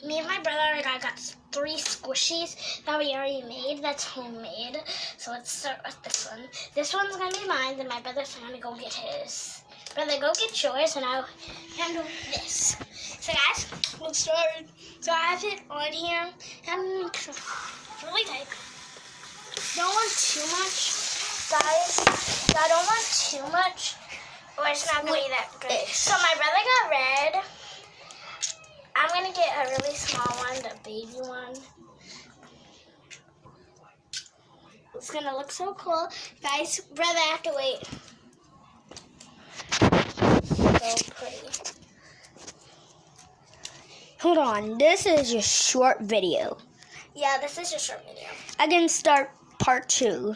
Me and my brother got 3 squishies that we already made. That's homemade. So let's start with this one. This one's going to be mine, and my brother's going to go get his. Brother, go get yours, and I'll handle this. So guys, let's start. So I have it on here. I'm really tight. Don't want too much, guys. I don't want too much, or it's not going to be that good. So my brother got red. I'm going to get a really small one, the baby one. It's going to look so cool. Guys, brother, I have to wait. So pretty. Hold on, this is a short video. Yeah, this is a short video. I can start part 2.